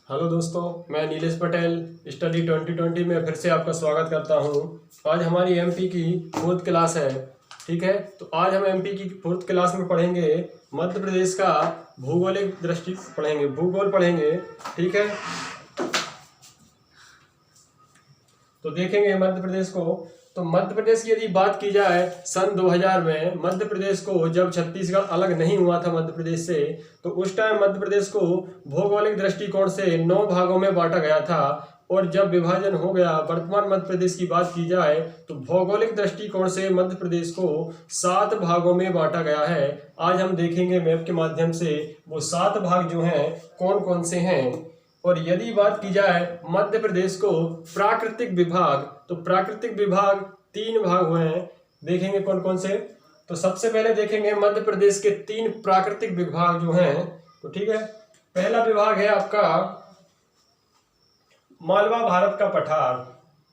Hello दोस्तों, मैं Nilesh Patel study 2020 में फिर से आपका स्वागत करता हूं। आज हमारी एमपी की फोर्थ क्लास है। ठीक है, तो आज हम एमपी की फोर्थ क्लास में पढ़ेंगे मध्य प्रदेश का भौगोलिक दृष्टि पढ़ेंगे, भूगोल पढ़ेंगे। ठीक है, तो देखेंगे मध्य प्रदेश को। तो मध्य प्रदेश की यदि बात की जाए, सन 2000 में मध्य प्रदेश को जब छत्तीसगढ़ अलग नहीं हुआ था मध्य प्रदेश से, तो उस टाइम मध्य प्रदेश को भौगोलिक दृष्टिकोण से 9 भागों में बांटा गया था। और जब विभाजन हो गया, वर्तमान मध्य प्रदेश की बात की जाए, तो भौगोलिक दृष्टिकोण से मध्य प्रदेश को 7 भागों में बांटा गया है। आज हम देखेंगे मैप के माध्यम से वो 7 भाग जो हैं कौन कौन से हैं। और यदि बात की जाए मध्य प्रदेश को प्राकृतिक विभाग, तो प्राकृतिक विभाग 3 भाग हुए हैं। देखेंगे कौन कौन से। तो सबसे पहले देखेंगे मध्य प्रदेश के 3 प्राकृतिक विभाग जो हैं। तो ठीक है, पहला विभाग है आपका मालवा भारत का पठार।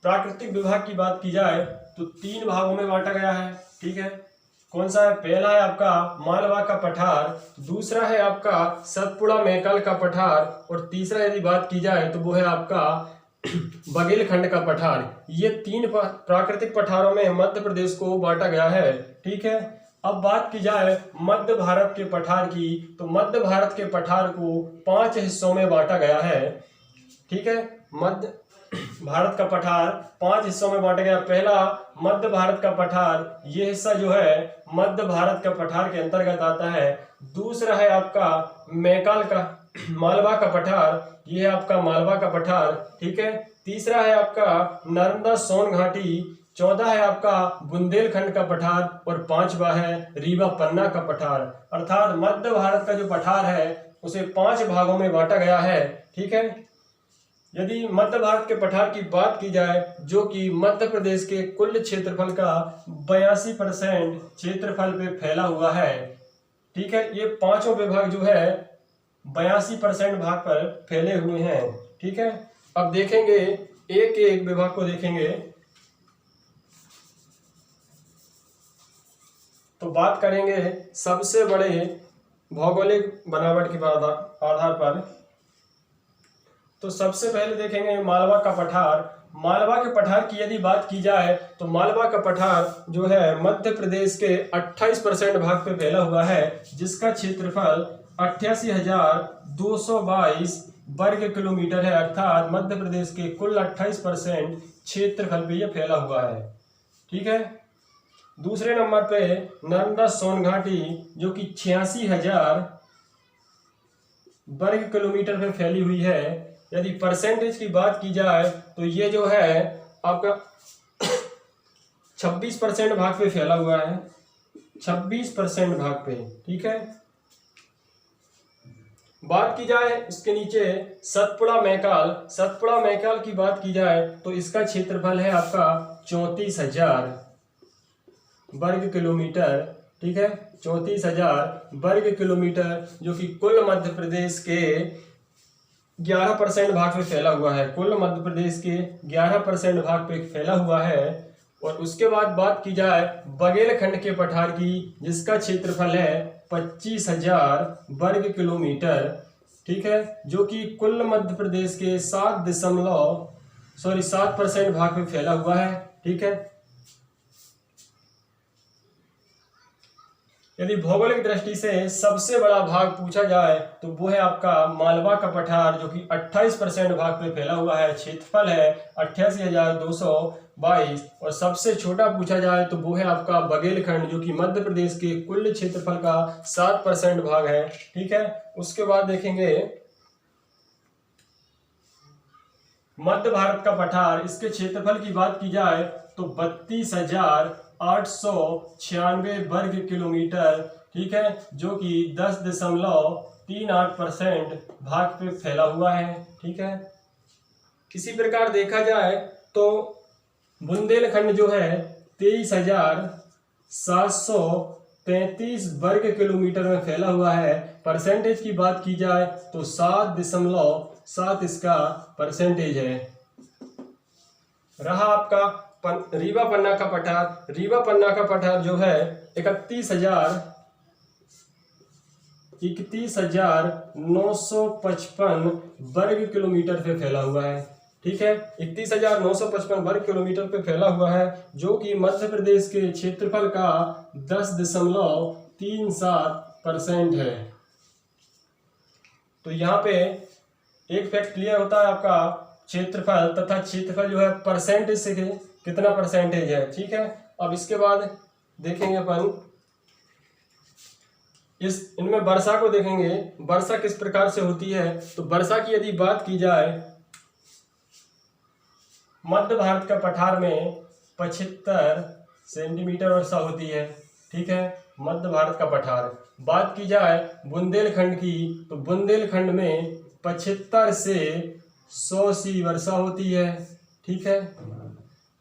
प्राकृतिक विभाग की बात की जाए तो 3 भागों में बांटा गया है। ठीक है, कौन सा है? पहला है आपका मालवा का पठार, दूसरा है आपका सतपुड़ा मैकल का पठार, और तीसरा यदि बात की जाए तो वो है आपका बघेलखंड का पठार। ये 3 प्राकृतिक पठारों में मध्य प्रदेश को बांटा गया है। ठीक है, अब बात की जाए मध्य भारत के पठार की, तो मध्य भारत के पठार को 5 हिस्सों में बांटा गया है। ठीक है, मध्य भारत का पठार 5 हिस्सों में बांटा गया। पहला मध्य भारत का पठार, ये हिस्सा जो है मध्य भारत का पठार के अंतर्गत आता है। दूसरा है आपका मैकाल का मालवा का पठार, ये है आपका मालवा का पठार। ठीक है, तीसरा है आपका नर्मदा सोन घाटी, चौथा है आपका बुंदेलखंड का पठार, और 5वां है रीवा पन्ना का पठार। अर्थात मध्य भारत का जो पठार है उसे 5 भागों में बांटा गया है। ठीक है, यदि मध्य भारत के पठार की बात की जाए, जो कि मध्य प्रदेश के कुल क्षेत्रफल का 82% क्षेत्रफल पे फैला हुआ है। ठीक है, ये 5 विभाग जो है 82% भाग पर फैले हुए हैं। ठीक है, अब देखेंगे एक एक विभाग को देखेंगे। तो बात करेंगे सबसे बड़े भौगोलिक बनावट के आधार पर। तो सबसे पहले देखेंगे मालवा का पठार। मालवा के पठार की यदि बात की जाए तो मालवा का पठार जो है मध्य प्रदेश के 28% भाग पे फैला हुआ है, जिसका क्षेत्रफल 88,222 वर्ग किलोमीटर है। अर्थात मध्य प्रदेश के कुल 28% क्षेत्रफल पे यह फैला हुआ है। ठीक है, दूसरे नंबर पे नर्मदा सोन घाटी, जो कि 86,000 वर्ग किलोमीटर पे फैली हुई है। यदि परसेंटेज की बात की जाए तो ये जो है आपका 26% भाग पे फैला हुआ है, 26% भाग पे। ठीक है, बात की जाए इसके नीचे सतपुड़ा मैकाल। सतपुड़ा मैकाल की बात की जाए तो इसका क्षेत्रफल है आपका 34,000 वर्ग किलोमीटर। ठीक है, 34,000 वर्ग किलोमीटर, जो कि कुल मध्य प्रदेश के 11% भाग पे फैला हुआ है। कुल मध्य प्रदेश के 11% भाग पे फैला हुआ है। और उसके बाद बात की जाए बघेलखंड के पठार की, जिसका क्षेत्रफल है 25,000 वर्ग किलोमीटर। ठीक है, जो कि कुल मध्य प्रदेश के 7% भाग पे फैला हुआ है। ठीक है, यदि भौगोलिक दृष्टि से सबसे बड़ा भाग पूछा जाए तो वो है आपका मालवा का पठार, जो कि 28% भाग पे फैला हुआ है। क्षेत्रफल है 88,222। और सबसे छोटा पूछा जाए तो वो है आपका बघेलखंड, जो कि मध्य प्रदेश के कुल क्षेत्रफल का 7% भाग है। ठीक है, उसके बाद देखेंगे मध्य भारत का पठार। इसके क्षेत्रफल की बात की जाए तो 32,896 वर्ग किलोमीटर। ठीक है, जो कि 10.38% भाग पे फैला हुआ है। ठीक है, इसी प्रकार देखा जाए तो बुंदेलखंड जो है 23,735 वर्ग किलोमीटर में फैला हुआ है। परसेंटेज की बात की जाए तो 7.7 इसका परसेंटेज है। रहा आपका रीवा पन्ना का पठार। रीवा पन्ना का पठार जो है 31,000 31,955 वर्ग किलोमीटर पे फैला हुआ है। ठीक है, 31,955 वर्ग किलोमीटर पे फैला हुआ है, जो कि मध्य प्रदेश के क्षेत्रफल का 10.37% है। तो यहाँ पे एक फैक्ट क्लियर होता है आपका, क्षेत्रफल तथा क्षेत्रफल जो है परसेंटेज से कितना परसेंटेज है। ठीक है, अब इसके बाद देखेंगे अपन इनमें वर्षा को देखेंगे, वर्षा किस प्रकार से होती है। तो वर्षा की यदि बात की जाए, मध्य भारत का पठार में 75 सेंटीमीटर वर्षा होती है। ठीक है, मध्य भारत का पठार। बात की जाए बुंदेलखंड की, तो बुंदेलखंड में 75 से 100 सी वर्षा होती है। ठीक है,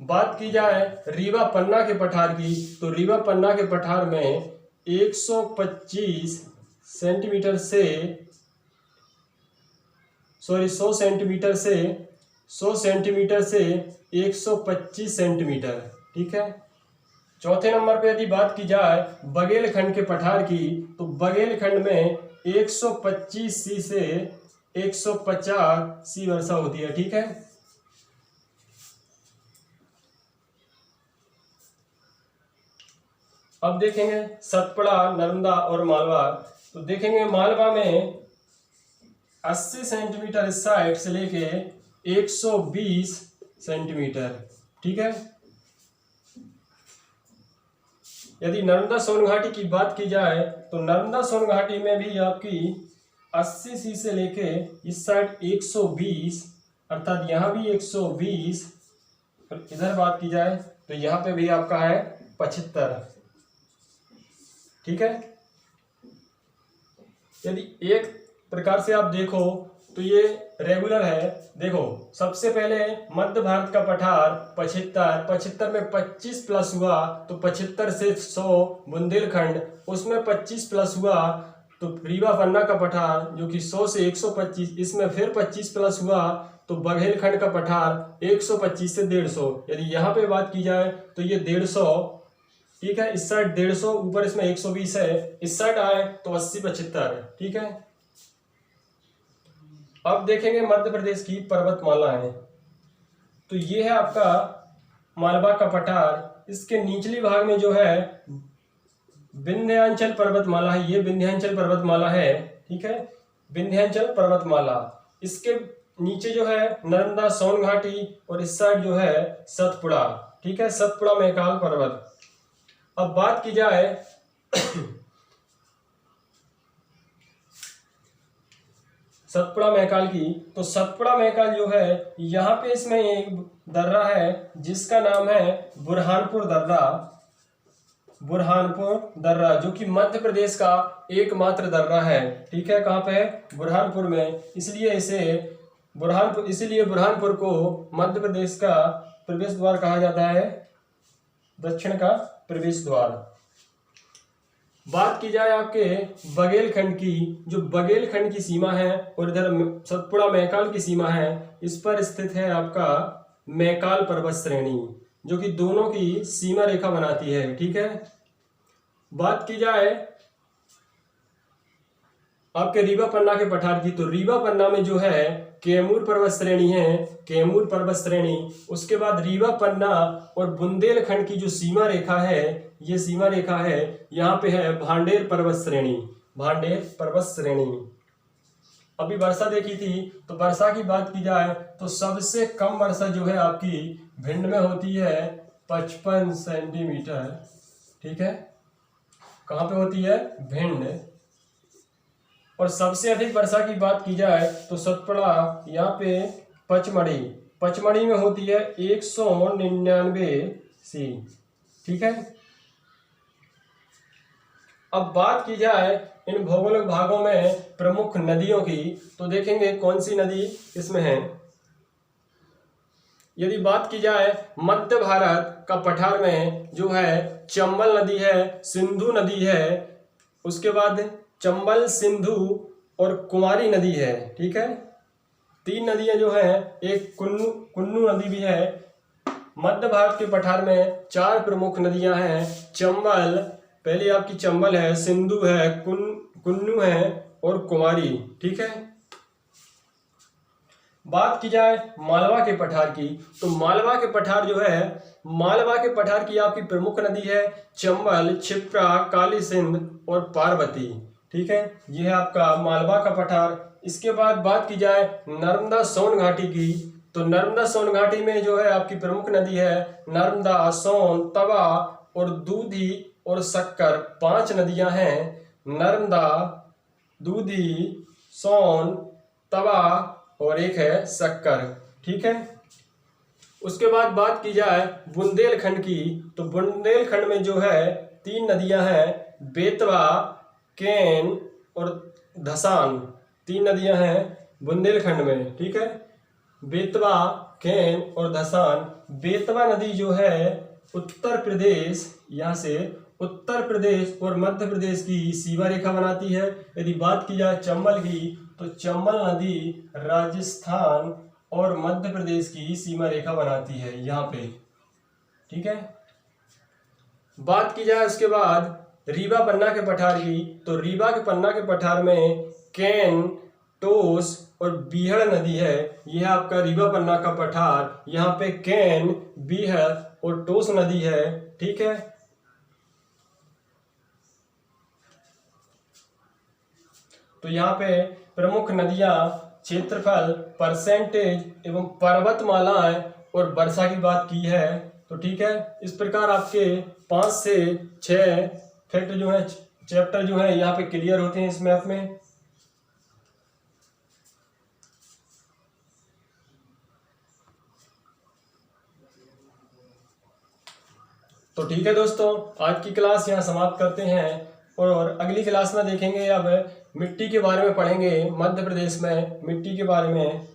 बात की जाए रीवा पन्ना के पठार की, तो रीवा पन्ना के पठार में 125 सेंटीमीटर से 100 सेंटीमीटर से 125 सेंटीमीटर। ठीक है, चौथे नंबर पे यदि बात की जाए बघेलखंड के पठार की, तो बघेलखंड में 125 सी से 150 सी वर्षा होती है। ठीक है, अब देखेंगे सतपुड़ा, नर्मदा और मालवा। तो देखेंगे मालवा में 80 सेंटीमीटर इस साइड से लेके 120 सेंटीमीटर। ठीक है, यदि नर्मदा सोन घाटी की बात की जाए, तो नर्मदा सोन घाटी में भी आपकी 80 सी से लेके इस साइड 120, अर्थात यहाँ भी 120, और इधर बात की जाए तो यहाँ पे भी आपका है 75। ठीक है, यदि एक प्रकार से आप देखो तो ये रेगुलर है। देखो, सबसे पहले मध्य भारत का पठार 75 में 25 प्लस हुआ, तो 75 से 100 बुंदेलखंड, उसमें 25 प्लस हुआ तो रीवा पन्ना का पठार जो कि 100 से 125, इसमें फिर 25 प्लस हुआ तो बघेलखंड का पठार 125 से 150। यदि यहाँ पे बात की जाए तो ये 150। ठीक है, इस साइड 150, ऊपर इसमें 120 है, इस साइड आए तो 80 75। ठीक है, अब देखेंगे मध्य प्रदेश की पर्वतमाला है। तो ये है आपका मालवा का पठार, इसके निचली भाग में जो है विंध्याचल पर्वतमाला है, ये विंध्याचल पर्वतमाला है। ठीक है, विंध्याचल पर्वतमाला, इसके नीचे जो है नर्मदा सोन घाटी, और इस साइड जो है सतपुड़ा। ठीक है, सतपुड़ा मैकाल पर्वत। अब बात की जाए सतपुड़ा मैकाल की, तो सतपुड़ा मैकाल जो है यहाँ पे इसमें एक दर्रा है जिसका नाम है बुरहानपुर दर्रा। बुरहानपुर दर्रा जो कि मध्य प्रदेश का एकमात्र दर्रा है। ठीक है, कहाँ पे है? बुरहानपुर में। इसलिए बुरहानपुर को मध्य प्रदेश का प्रवेश द्वार कहा जाता है, दक्षिण का प्रवेश द्वार। बात की जाए आपके बघेलखंड की, जो बघेलखंड की सीमा है और इधर सतपुड़ा मैकाल की सीमा है, इस पर स्थित है आपका मैकाल पर्वत श्रेणी जो कि दोनों की सीमा रेखा बनाती है। ठीक है, बात की जाए आपके रीवा पन्ना के पठार की, तो रीवा पन्ना में जो है कैमूर पर्वत श्रेणी है, कैमूर पर्वत श्रेणी। उसके बाद रीवा पन्ना और बुंदेलखंड की जो सीमा रेखा है, ये सीमा रेखा है, यहाँ पे है भांडेर पर्वत श्रेणी, भांडेर पर्वत श्रेणी। अभी वर्षा देखी थी, तो वर्षा की बात की जाए तो सबसे कम वर्षा जो है आपकी भिंड में होती है 55 सेंटीमीटर। ठीक है, कहाँ पे होती है? भिंड। और सबसे अधिक वर्षा की बात की जाए तो सतपुड़ा, यहाँ पे पचमढ़ी में होती है 199 सी। ठीक है, अब बात की जाए इन भौगोलिक भागों में प्रमुख नदियों की, तो देखेंगे कौन सी नदी इसमें है। यदि बात की जाए मध्य भारत का पठार में जो है चंबल नदी है, सिंधु नदी है, उसके बाद चंबल, सिंधु और कुमारी नदी है। ठीक है, तीन नदियां जो है, एक कुन्नू नदी भी है। मध्य भारत के पठार में चार प्रमुख नदियां हैं, चंबल, पहली आपकी चंबल है, सिंधु है, कुन्नू है और कुमारी। ठीक है। बात की जाए मालवा के पठार की, तो मालवा के पठार जो है, मालवा के पठार की आपकी प्रमुख नदी है चंबल, क्षिप्रा, काली सिंध और पार्वती। ठीक है, यह है आपका मालवा का पठार। इसके बाद बात की जाए नर्मदा सोन घाटी की, तो नर्मदा सोन घाटी में जो है आपकी प्रमुख नदी है नर्मदा, सोन, तवा और दूधी और शक्कर, 5 नदियां हैं। नर्मदा, दूधी, सोन, तवा और एक है शक्कर। ठीक है। उसके बाद बात की जाए बुंदेलखंड की, तो बुंदेलखंड में जो है 3 नदियां हैं, बेतवा, केन और धसान। 3 नदियां हैं बुंदेलखंड में। ठीक है, बेतवा, केन और धसान। बेतवा नदी जो है उत्तर प्रदेश, यहाँ से उत्तर प्रदेश और मध्य प्रदेश की सीमा रेखा बनाती है। यदि बात की जाए चंबल की, तो चंबल नदी राजस्थान और मध्य प्रदेश की सीमा रेखा बनाती है यहाँ पे। ठीक है। बात की जाए उसके बाद रीवा पन्ना के पठार की, तो रीवा के पन्ना के पठार में केन, टोस और बीहड़ नदी है। यह आपका रीवा पन्ना का पठार। यहाँ पे केन, बीहड़ और टोस नदी है। ठीक है। तो यहाँ पे प्रमुख नदियां, क्षेत्रफल, परसेंटेज एवं पर्वतमालाएं और वर्षा की बात की है। तो ठीक है, इस प्रकार आपके 5 से 6 फैक्ट जो है, चैप्टर जो है यहाँ पे क्लियर होते हैं इस मैथ में। तो ठीक है दोस्तों, आज की क्लास यहाँ समाप्त करते हैं और अगली क्लास में देखेंगे अब मिट्टी के बारे में पढ़ेंगे। मध्य प्रदेश में मिट्टी के बारे में